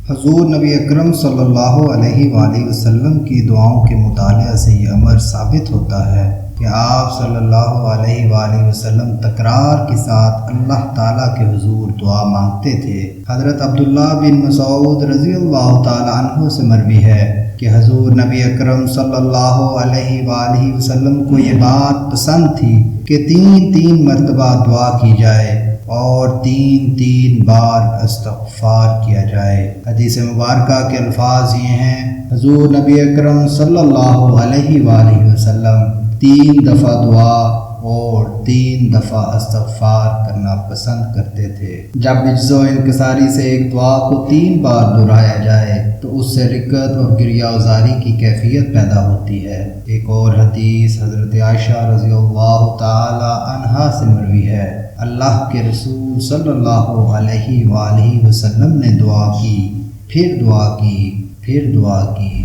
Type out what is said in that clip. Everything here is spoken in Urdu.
حضور نبی اکرم صلی اللہ علیہ وآلہ وسلم کی دعاؤں کے مطالعہ سے یہ امر ثابت ہوتا ہے کہ آپ صلی اللہ علیہ وآلہ وسلم تکرار کے ساتھ اللہ تعالیٰ کے حضور دعا مانگتے تھے۔ حضرت عبداللہ بن مسعود رضی اللہ تعالیٰ عنہ سے مروی ہے کہ حضور نبی اکرم صلی اللہ علیہ وآلہ وسلم کو یہ بات پسند تھی کہ تین مرتبہ دعا کی جائے اور تین بار استغفار کیا جائے۔ حدیث مبارکہ کے الفاظ یہ ہیں، حضور نبی اکرم صلی اللہ علیہ وآلہ وسلم 3 دفعہ دعا اور 3 دفعہ استغفار کرنا پسند کرتے تھے۔ جب عجز و انکساری سے ایک دعا کو 3 بار دہرایا جائے تو اس سے رکت اور گریہ وزاری کی کیفیت پیدا ہوتی ہے۔ ایک اور حدیث حضرت عائشہ رضی اللہ تعالی عنہا سے مروی ہے، اللہ کے رسول صلی اللہ علیہ وآلہ وسلم نے دعا کی، پھر دعا کی، پھر دعا کی